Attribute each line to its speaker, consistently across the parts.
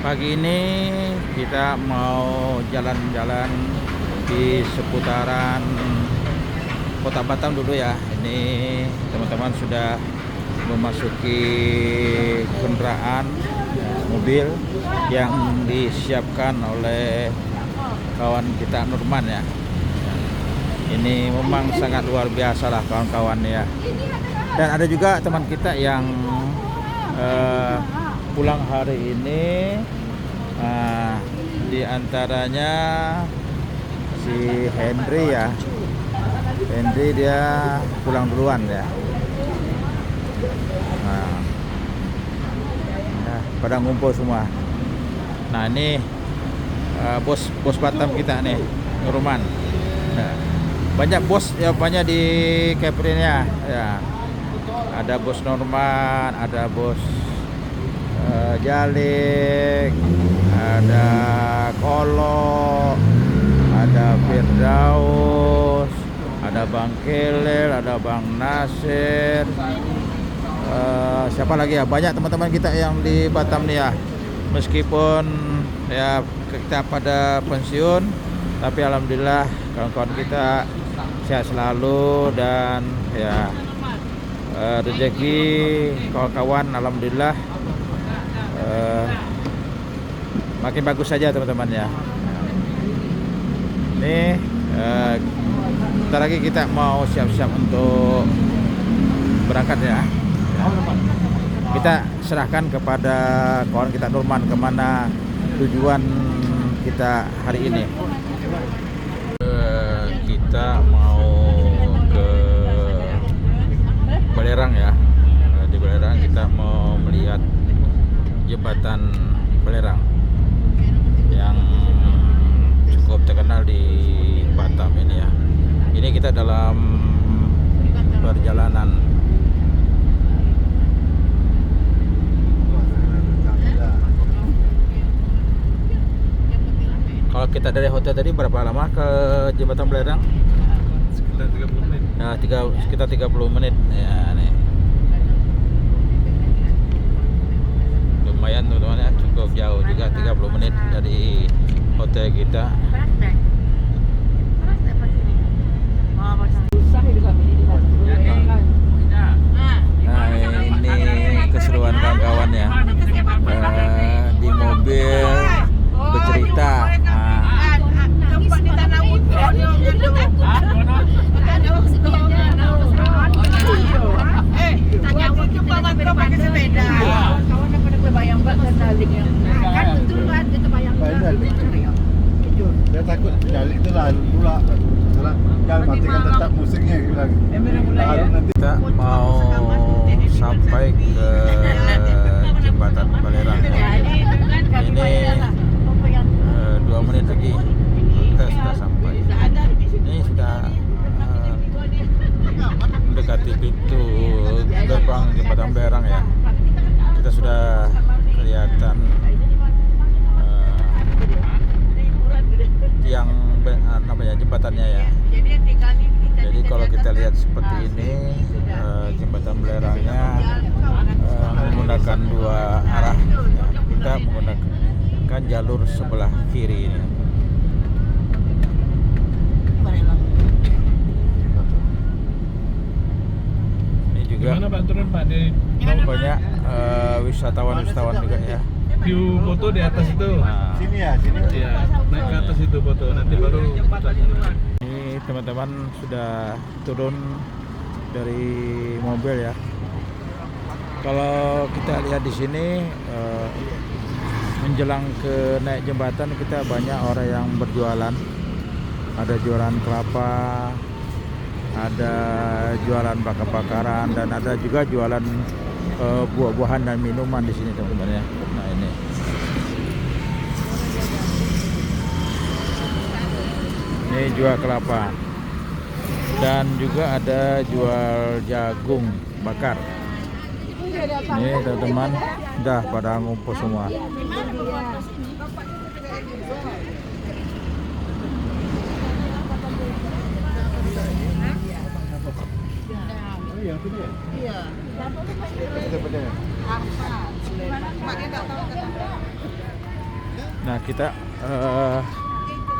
Speaker 1: Pagi ini kita mau jalan-jalan di seputaran Kota Batam dulu ya. Ini teman-teman sudah memasuki kendaraan mobil yang disiapkan oleh kawan kita Nurman ya. Ini memang sangat luar biasa lah kawan-kawan ya. Dan ada juga teman kita yang pulang hari ini, di antaranya si Henry ya. Henry dia pulang duluan ya. Nah, pada ngumpul semua. Nah ini bos Batam kita nih, Nurman. Nah, banyak bos ya, banyak di Kepri-nya ya. Ada bos Norman, ada bos Jalik, ada Kolo, ada Firdaus, ada Bang Kelel, ada Bang Nasir, siapa lagi ya, banyak teman-teman kita yang di Batam nih ya. Meskipun ya kita pada pensiun, tapi alhamdulillah kawan-kawan kita sehat selalu dan ya rezeki kawan-kawan alhamdulillah makin bagus saja teman-teman ya. Ini bentar lagi kita mau siap-siap untuk berangkat ya. Kita serahkan kepada kawan kita Nurman kemana tujuan kita hari ini. Kita mau ke Balerang ya. Di Balerang kita mau melihat jembatan Balerang yang cukup terkenal di Batam ini ya. Ini kita dalam perjalanan. Kalau kita dari hotel tadi berapa lama ke jembatan Balerang?
Speaker 2: Sekitar 30 menit.
Speaker 1: Nah, sekitar 30 menit ya nih. Lumayan teman-teman ya, cukup jauh juga, 30 menit dari hotel kita. Nah ini keseruan kawan-kawan ya, di mobil bercerita.
Speaker 2: Dia takut jalik itu lalu pula. Jangan matikan tetap musiknya bilang. Nanti
Speaker 1: Kita mau sampai ke jembatan Balerang ya. Ini 2 menit lagi kita sudah sampai. Ini sudah mendekati pintu gerbang jembatan Balerang ya. Kita sudah kelihatan tiang namanya jembatannya ya. Jadi kalau kita lihat seperti ini, jembatan Balerangnya menggunakan 2 arah ya. Kita menggunakan jalur sebelah kiri ini. Ini juga
Speaker 2: gimana Pak turun Pak di
Speaker 1: banyak wisatawan juga ya.
Speaker 2: view foto di atas itu. Sini ya, sini. Iya, naik ke atas itu foto nanti baru
Speaker 1: Ini teman-teman sudah turun dari mobil ya. Kalau kita lihat di sini menjelang ke naik jembatan kita banyak orang yang berjualan. Ada jualan kelapa, ada jualan bakar-bakaran dan ada juga jualan buah-buahan dan minuman di sini teman-teman ya. Nah ini. Ini jual kelapa dan juga ada jual jagung bakar. Ini teman-teman udah pada ngumpul semua.
Speaker 2: Iya, itu dia.
Speaker 3: Iya.
Speaker 2: Itu bedanya.
Speaker 3: Apa? Maknya nggak tahu kata.
Speaker 1: Nah, kita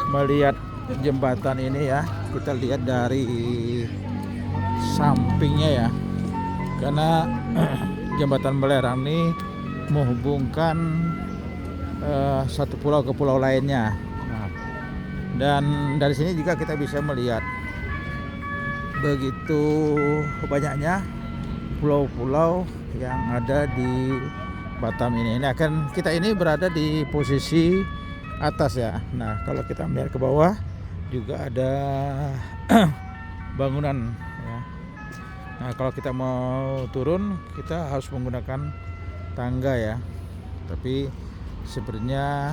Speaker 1: melihat jembatan ini ya, kita lihat dari sampingnya ya, karena jembatan Belerang ini menghubungkan satu pulau ke pulau lainnya. Nah, dan dari sini juga kita bisa melihat begitu banyaknya pulau-pulau yang ada di Batam ini. Ini kita ini berada di posisi atas ya. Nah, kalau kita melihat ke bawah juga ada bangunan ya. Nah, kalau kita mau turun kita harus menggunakan tangga ya. Tapi sepertinya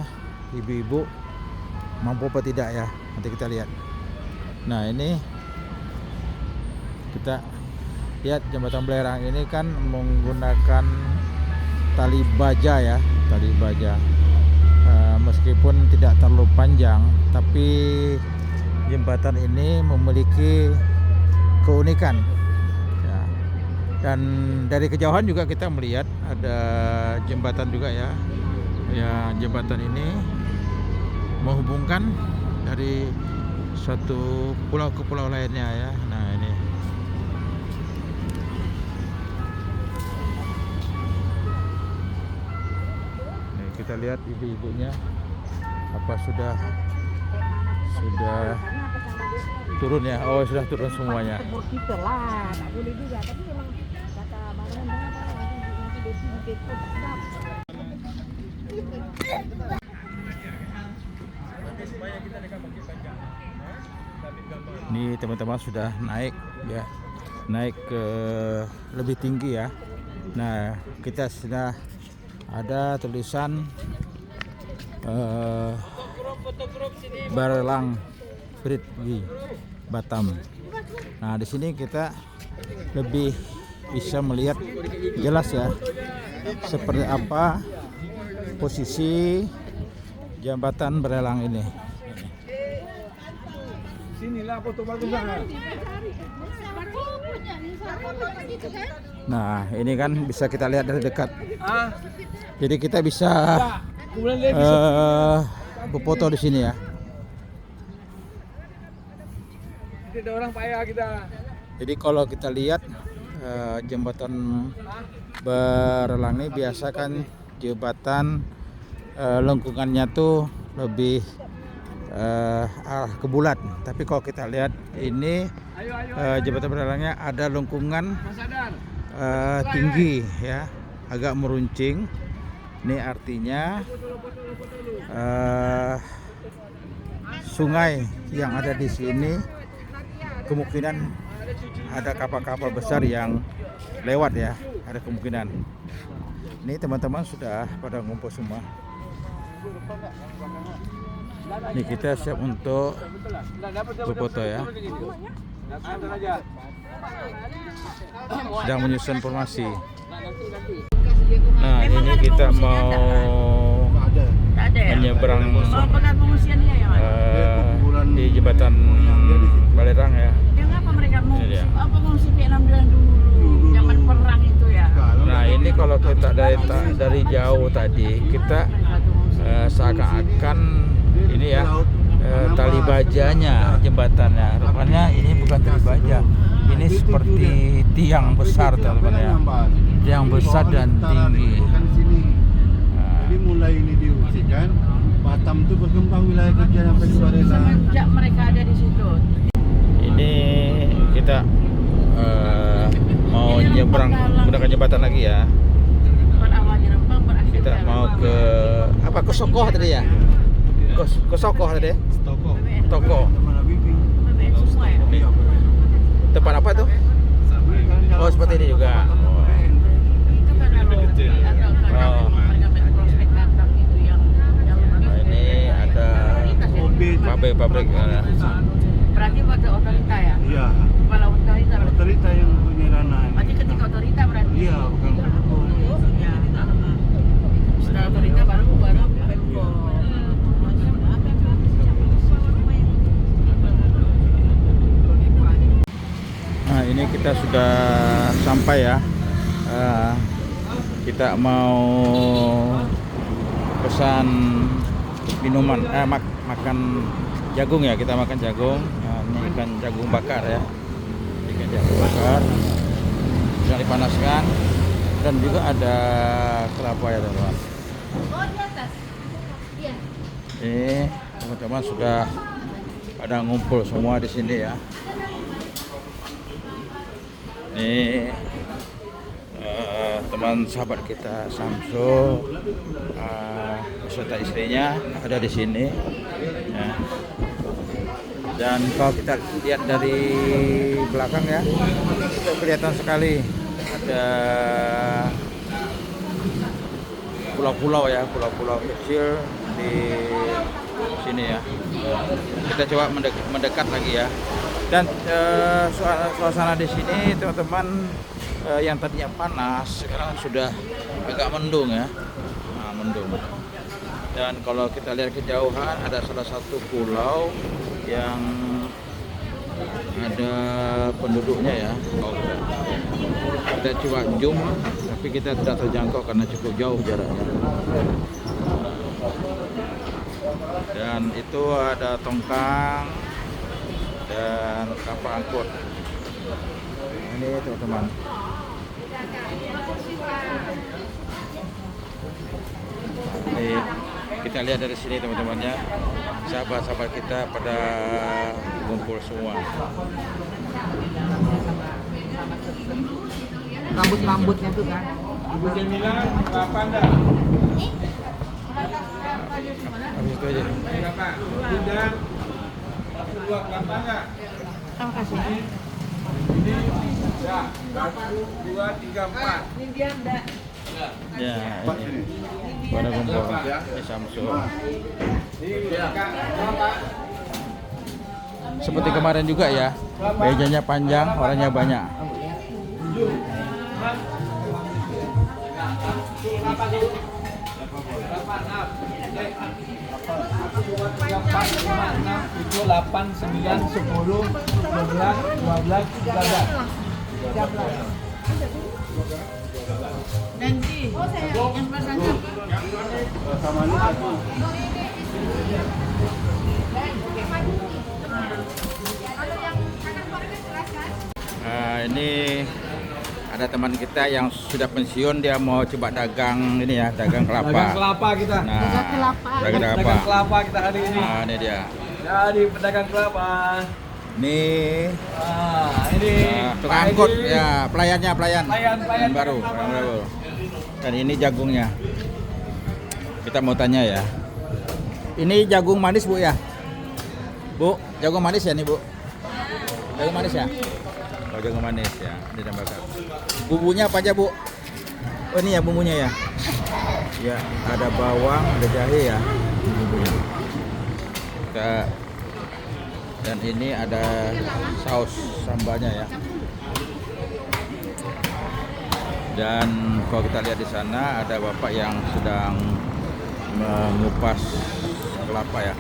Speaker 1: ibu-ibu mampu apa tidak ya, nanti kita lihat. Nah, ini kita lihat jembatan Belerang ini kan menggunakan tali baja ya, tali baja. Meskipun tidak terlalu panjang, tapi jembatan ini memiliki keunikan ya. Dan dari kejauhan juga kita melihat ada jembatan juga ya. Ya, jembatan ini menghubungkan dari satu pulau ke pulau lainnya ya. Nah, ini kita lihat ibu-ibunya apa sudah turun ya. Oh, sudah turun semuanya. Ini teman-teman sudah naik ya, naik ke lebih tinggi ya. Nah, kita sudah ada tulisan Belerang Bridge di Batam. Nah, di sini kita lebih bisa melihat jelas ya seperti apa posisi jembatan Belerang ini.
Speaker 2: Sinilah foto bagusnya.
Speaker 1: Nah, ini kan bisa kita lihat dari dekat. Jadi kita bisa berfoto di sini ya.
Speaker 2: Tidak ada orang payah kita.
Speaker 1: Jadi kalau kita lihat jembatan Belerang ini biasa kan jembatan lengkungannya tuh lebih ke bulat. Tapi kalau kita lihat ini jembatan Belerangnya ada lengkungan tinggi ya, agak meruncing. Ini artinya sungai yang ada di sini kemungkinan ada kapal-kapal besar yang lewat ya, ada kemungkinan. Ini teman-teman sudah pada ngumpul semua. Ini kita siap untuk berfoto ya. Sedang menyusun formasi. Nah, ini kita mau menyeberang di jembatan Belerang ya.
Speaker 3: Kenapa mereka mengungsi Vietnam dulu zaman perang itu ya?
Speaker 1: Nah, ini kalau kita dari jauh tadi kita seakan-akan ini ya tali bajanya jembatannya. Rupanya ini bukan tali baja. Ini seperti tiang besar teman-teman ya. Tiang besar dan tinggi.
Speaker 2: Jadi mulai ini diusikan, Batam itu berkembang wilayah kerja sampai suarela.
Speaker 3: Semenjak mereka ada di situ.
Speaker 1: Ini kita mau nyebrang menggunakan jembatan lagi ya.
Speaker 3: Berawalnya Rempang berakhir.
Speaker 1: Kita mau ke apa, ke Sokoh tadi ya? Ke Sokoh tadi ya? Toko.
Speaker 3: Semua ya.
Speaker 1: Nih. Tempat apa tuh? Oh, seperti ini juga. Oh.
Speaker 3: Itu kan
Speaker 1: Oh.
Speaker 3: prospek Batam itu yang
Speaker 1: Nah, ini ada pabrik.
Speaker 3: berarti pada otorita ya?
Speaker 2: Iya.
Speaker 3: Kepala otorita berarti.
Speaker 2: Otorita yang punya ranah.
Speaker 3: Berarti ketika otorita berarti.
Speaker 2: Iya, bukan Pemko.
Speaker 3: Ya. Setelah otorita baru Pemko.
Speaker 1: Nah, ini kita sudah sampai ya. Kita mau pesan minuman, makan jagung ya. Kita makan jagung. Nah, ini ikan jagung bakar ya. Ikan jagung bakar sedang dipanaskan, dan juga ada kelapa ya teman-teman.
Speaker 3: Oh, di atas. Iya.
Speaker 1: Ini teman-teman sudah pada ngumpul semua di sini ya. Ini teman sahabat kita Samsul beserta istrinya ada di sini ya. Dan kalau kita lihat dari belakang ya, itu kelihatan sekali ada pulau-pulau ya, pulau-pulau kecil di sini ya. Kita coba mendekat lagi ya. Dan suasana di sini teman-teman, yang tadinya panas sekarang sudah agak mendung ya. Nah, mendung. Dan kalau kita lihat kejauhan ada salah satu pulau yang ada penduduknya ya. Kita coba zoom, tapi kita tidak terjangkau karena cukup jauh jaraknya. Dan itu ada tongkang dan kapal angkut. Ini teman-teman. Ini kita lihat dari sini teman-teman ya. Sahabat-sahabat kita pada kumpul semua.
Speaker 3: Rambut-rambutnya tuh kan.
Speaker 2: Ibu Jamila, berapa Anda?
Speaker 1: Habis itu aja.
Speaker 2: Berapa? Sudah. Satu dua kelapa enggak?
Speaker 3: Terima kasih.
Speaker 2: Ini ya, 1, 2, 3, 4.
Speaker 3: Ini dia enggak.
Speaker 1: Ya, ini. Pada kumpul di Samsul. Seperti kemarin juga ya. Mejanya panjang, orangnya banyak.
Speaker 4: Itu 8, 9, 10, 12, 12, 13.
Speaker 3: Nanti. Yang pasangnya.
Speaker 2: Sama ini satu.
Speaker 1: Nah, ini ada teman kita yang sudah pensiun, dia mau coba dagang ini ya, dagang kelapa.
Speaker 4: Dagang kelapa kita.
Speaker 1: Nah,
Speaker 3: Dagang kelapa.
Speaker 1: dagang kelapa.
Speaker 4: Dagang kelapa kita hari ini.
Speaker 1: Nah, ini dia.
Speaker 4: Jadi pedagang kelapa.
Speaker 1: Nih,
Speaker 4: Ini
Speaker 1: tukang angkut ya, pelayan
Speaker 4: Pelayan
Speaker 1: baru, pelayan baru. Dan ini jagungnya. Kita mau tanya ya. Ini jagung manis Bu ya? Bu, jagung manis ya nih Bu? Jagung manis ya? Oh, jagung manis ya, ini dan bakar. Bumbunya apa aja Bu? Oh, ini ya bumbunya ya? Ya, ada bawang, ada jahe ya bumbunya. Dan ini ada saus sambalnya ya. Dan kalau kita lihat di sana ada bapak yang sedang mengupas kelapa ya.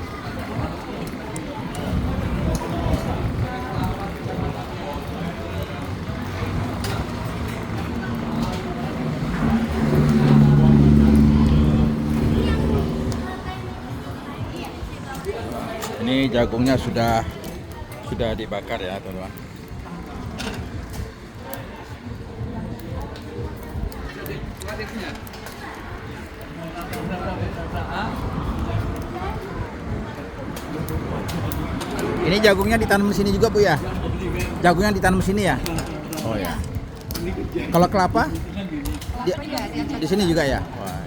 Speaker 1: Ini jagungnya sudah dibakar ya teman-teman. Ini jagungnya ditanam di sini juga Bu ya? Jagungnya ditanam di sini ya? Oh ya. Kalau kelapa di sini juga ya? Wah.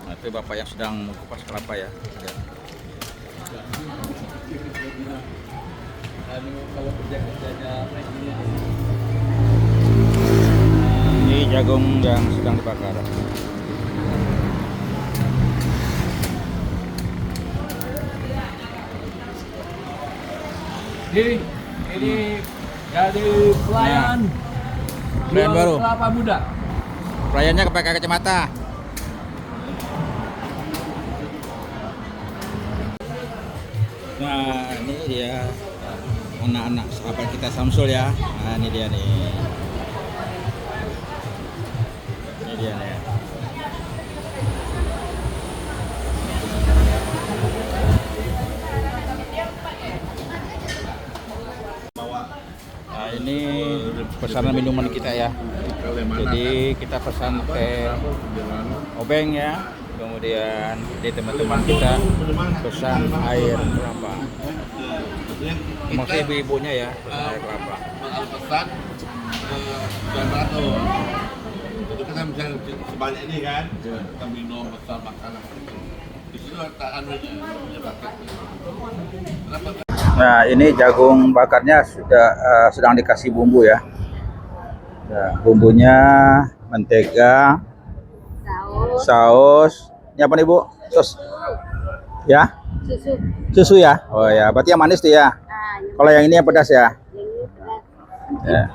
Speaker 1: Nah, itu bapak yang sedang mengupas kelapa ya. Ini jagung yang sedang dibakar.
Speaker 4: Ini jadi pelayan.
Speaker 1: Pelayan
Speaker 4: jual
Speaker 1: baru.
Speaker 4: Kelapa muda.
Speaker 1: Pelayannya pakai kacamata. Nah, ini dia anak-anak sahabat kita Samsul ya. Nah, ini dia nih. Ini dia nih. Nah, ini pesanan minuman kita ya. Jadi kita pesan teh obeng ya. Kemudian di teman-teman kita pesan air kelapa. Maksudnya ibu-ibunya ya pesan air kelapa.
Speaker 5: Pesan 900. Itu kan bisa sebanyak ini kan. Kita minum besar makanan. Di situ ada anunya, paket.
Speaker 1: Nah, ini jagung bakarnya sudah sedang dikasih bumbu ya. Nah, bumbunya mentega, saus. Ini apa nih Bu? Sos. Ya?
Speaker 3: Susu.
Speaker 1: Susu ya? Oh ya, berarti yang manis tuh ya. Kalau yang ini yang pedas ya. Ya.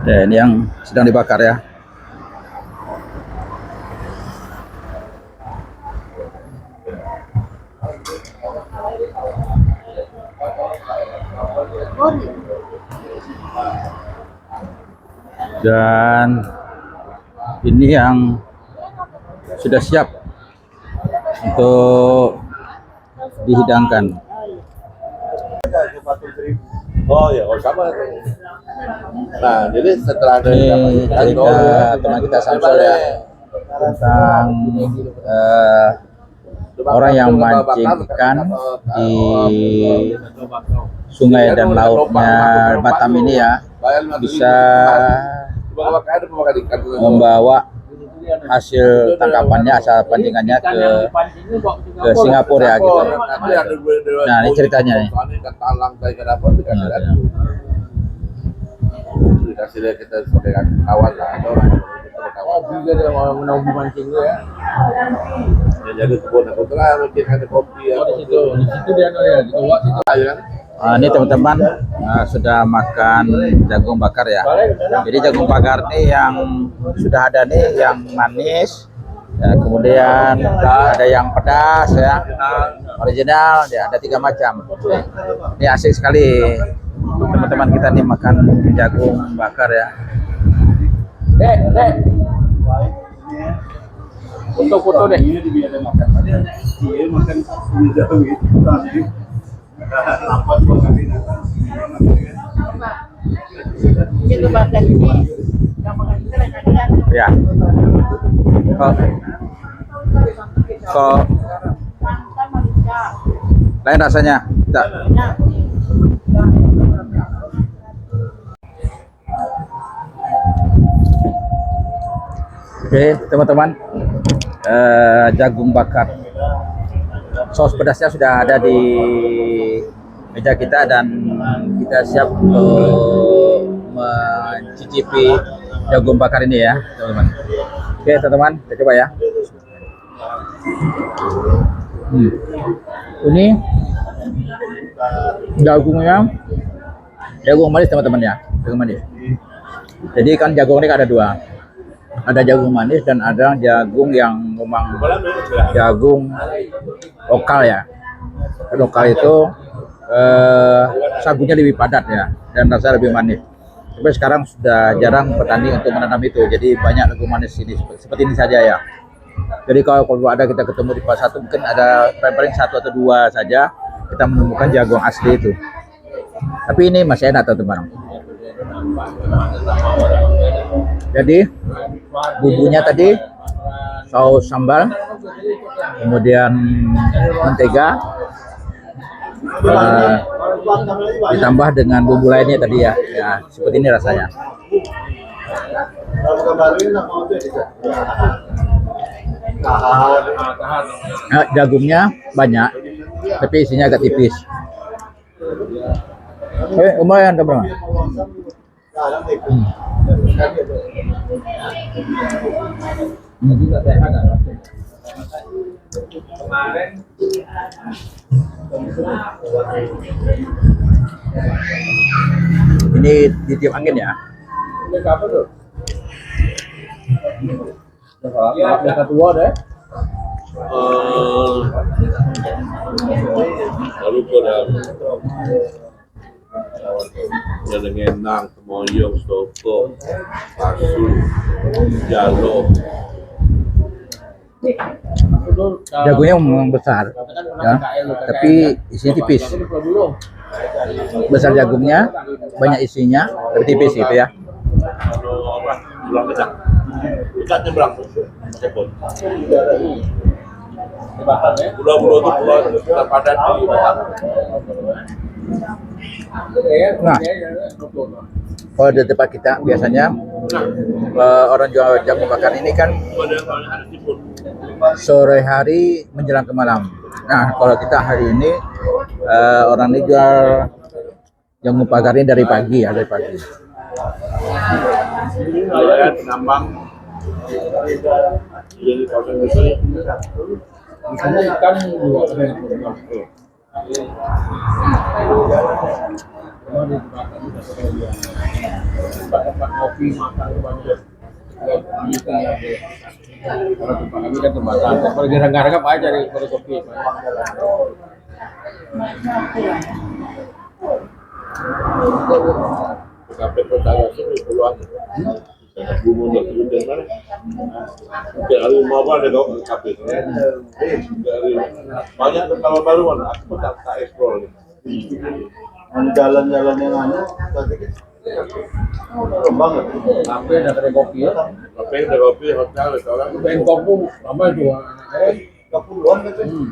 Speaker 1: Ya, ini yang sedang dibakar ya. Dan ini yang sudah siap untuk dihidangkan.
Speaker 5: Oh ya, oh sama. Nah, jadi setelah
Speaker 1: Ini cerita teman kita Samsul ya tentang orang yang mancing ikan di sungai dan lautnya Batam ini ya bisa membawa hasil tangkapannya, asal pancingannya ke Singapura ya gitu. Nah, ini ceritanya nih.
Speaker 5: Dikasih lihat kita sebagai kawan lah, ada orang
Speaker 4: juga ada orang menunggu mancing ya.
Speaker 5: yang jadi kebun aku lah mungkin ada kopi ya.
Speaker 4: Di situ dia ya, di bawah situ.
Speaker 5: Kan?
Speaker 1: Ini teman-teman sudah makan jagung bakar ya. Jadi jagung bakar nih yang sudah ada nih yang manis, ya, kemudian ada yang pedas ya, original ya, ada 3 macam. Ini asik sekali teman-teman kita nih makan jagung bakar ya.
Speaker 4: Dek. Foto-foto deh.
Speaker 2: Dia makan jagung itu tadi. Apa dua kali datang.
Speaker 3: Jagung bakar ini yang makan kadang-kadang
Speaker 1: Ya. Kok
Speaker 3: mantap Malika.
Speaker 1: lain rasanya? Tak.
Speaker 3: Nah,
Speaker 1: Oke, teman-teman. Jagung bakar. Saus pedasnya sudah ada di meja kita dan kita siap untuk mencicipi jagung bakar ini ya, teman-teman. Oke, teman-teman, kita coba ya. Ini jagungnya jagung manis teman-teman ya, jagung manis. Jadi kan jagung ini ada 2. Ada jagung manis dan ada jagung yang memang jagung lokal ya. Lokal itu sagunya lebih padat ya dan rasanya lebih manis. Tapi sekarang sudah jarang petani untuk menanam itu, jadi banyak jagung manis ini seperti ini saja ya. Jadi kalau ada kita ketemu di pasar mungkin ada paling 1 atau 2 saja kita menemukan jagung asli itu. Tapi ini masih enak teman-teman. Jadi bumbunya tadi saus sambal, kemudian mentega, ditambah dengan bumbu lainnya tadi ya, seperti ini rasanya. Nah, jagungnya banyak, tapi isinya agak tipis. Lumayan teman-teman. Ini ditiup angin ya.
Speaker 4: Biasa tua deh.
Speaker 5: Lalu ada ngenang, temoyong, soko, pasu, jalo.
Speaker 1: Jagungnya memang besar, ya, tapi isinya tipis. besar jagungnya, banyak isinya, tapi tipis gitu ya.
Speaker 5: Belang kecang. Ikatnya belang. Cepot. Pulau-pulau itu pulau terpadat di Batam.
Speaker 1: Nah, kalau di tempat kita biasanya orang jual jagung bakar ini kan sore hari menjelang ke malam. Nah, kalau kita hari ini orang ini jual jagung bakar ini dari pagi ya, dari pagi.
Speaker 5: Penambang. Jadi kawasan itu
Speaker 4: Ikan juga tempat kopi makan banyak. Kalau tempat kami kan terbatas. Kalau di Rangga-Rangga apa aja dari kopi.
Speaker 5: sampai percaya sih peluang. Bumbu nak dari mana? Dari mau apa ada kau kafe? Dari banyak pertama baru mana? Aku tak explore ni.
Speaker 2: Jalan-jalan yang anu, banget.
Speaker 4: Kafe ada kedai kopi ya.
Speaker 5: Kafe ada kopi hotel restoran.
Speaker 4: Bangkok pun ramai tu.
Speaker 2: Kepulauan gitu.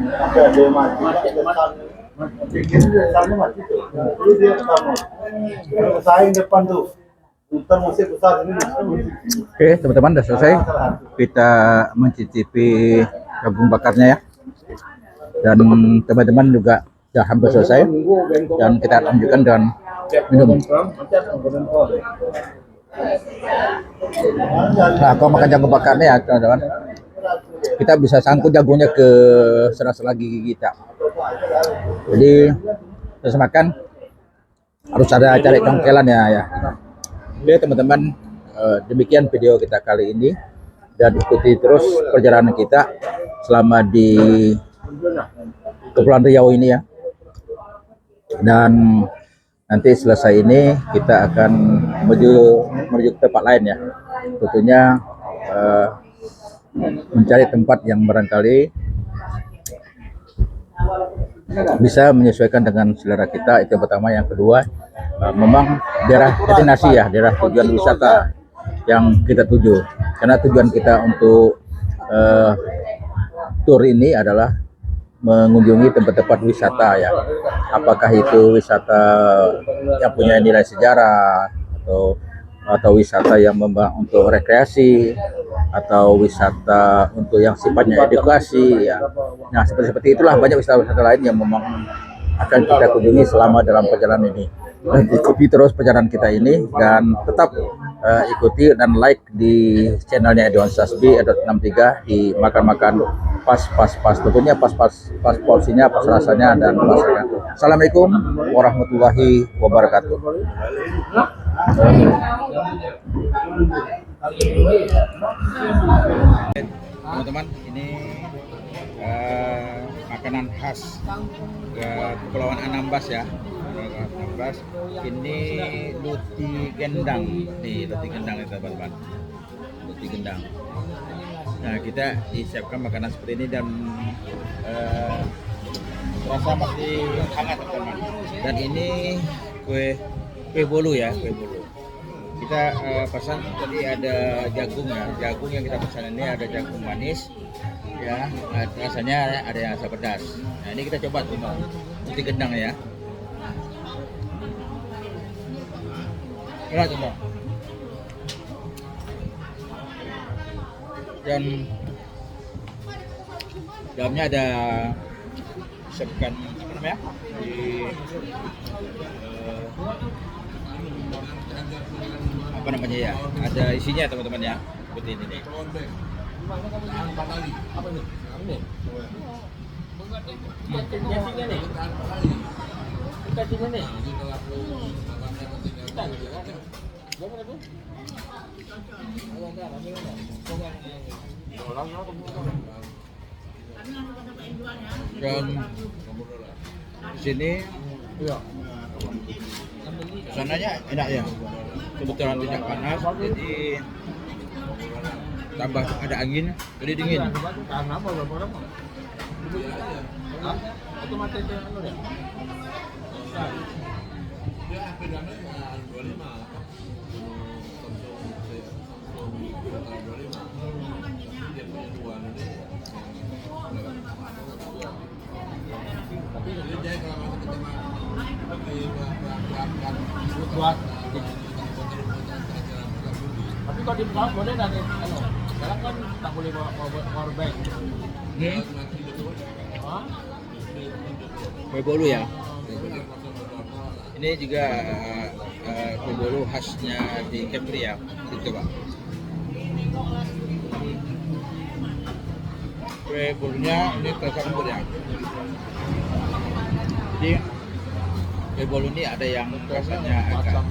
Speaker 2: Tapi ada yang mati. Pikir dia sama mati tuh. Dulu dia sama. Saing depan tuh. Hutan masih besar ini.
Speaker 1: Oke, teman-teman sudah selesai. Kita mencicipi jagung bakarnya ya. Dan teman-teman juga sudah hampir selesai. Dan kita lanjutkan dengan minum. Nah, kalau makan jagung bakarnya ya, teman-teman, kita bisa sangkut jagungnya ke sela-sela gigi kita. Jadi terus makan harus ada cari congkelan ya. Oke teman-teman, demikian video kita kali ini dan ikuti terus perjalanan kita selama di Kepulauan Riau ini ya. Dan nanti selesai ini kita akan menuju ke tempat lain ya. Tentunya mencari tempat yang barangkali bisa menyesuaikan dengan selera kita, itu yang pertama. Yang kedua, memang daerah destinasi ya, daerah tujuan wisata yang kita tuju. Karena tujuan kita untuk tur ini adalah mengunjungi tempat-tempat wisata ya. Apakah itu wisata yang punya nilai sejarah atau wisata yang memang untuk rekreasi atau wisata untuk yang sifatnya edukasi ya. Nah, seperti itulah banyak wisata-wisata lain yang memang akan kita kunjungi selama dalam perjalanan ini. Ikuti terus perjalanan kita ini dan tetap ikuti dan like di channelnya Edwan Sasbi Edot63 di makan-makan pas tentunya pas porsinya, pas rasanya dan rasanya. Assalamualaikum warahmatullahi wabarakatuh. Teman-teman, ini makanan khas Kepulauan Anambas ya. Anambas. Ini luti gendang nih, luti gendang itu teman-teman. Luti gendang. Nah, kita disiapkan makanan seperti ini dan rasa masih hangat teman-teman. Dan ini kue bolu ya, kue bolu. Kita pesan tadi ada jagung ya. Jagung yang kita pesan ini ada jagung manis ya, rasanya ada yang rasa pedas. Nah, ini kita coba tuh luti gendang ya. Enak coba. Dan dalamnya ada siapkan apa namanya apa namanya ya, ada isinya teman-teman ya, seperti ini nih. Dan di sini suasananya enak ya, kebetulan tidak panas jadi tambah ada angin jadi dingin.
Speaker 5: Dia HP dana 25 apa? Samsung 25. Dia punya dua ini. Tapi dia kalau masuk ke tema lagi berangkat
Speaker 4: buat. Tapi kalau di pesawat boleh dan sekarang kan tak boleh bawa power bank. Hah?
Speaker 1: Kue bolu ya. Ini juga kue bolu khasnya di Kepri ya. Gitu Pak. Kue bolunya ini terasa lembut ya. Jadi kue bolu ini ada yang rasanya agak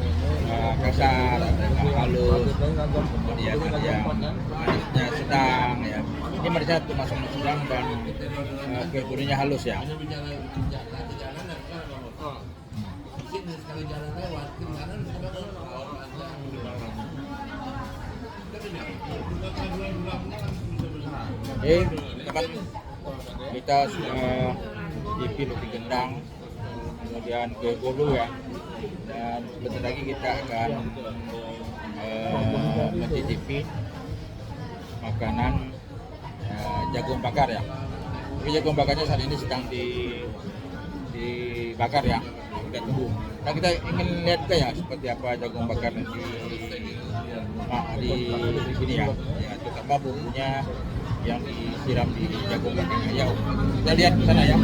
Speaker 1: kasar, ada yang halus, kemudian ada yang manisnya sedang ya. Ini manisnya termasuk sedang dan kue bolunya halus ya.
Speaker 5: Sekali jalan lewat ke kanan
Speaker 1: teman kita sudah TV Lupi Gendang, kemudian kue bolu ya, dan sebentar lagi kita akan mencicipi makanan jagung bakar ya. Tapi jagung bakarnya saat ini sedang dibakar ya, udah tunggu. Nah kita ingin lihat juga ya seperti apa jagung bakar di sini ya, terutama bumbunya yang disiram di jagung bakarnya. Ya, kita lihat ke sana ya.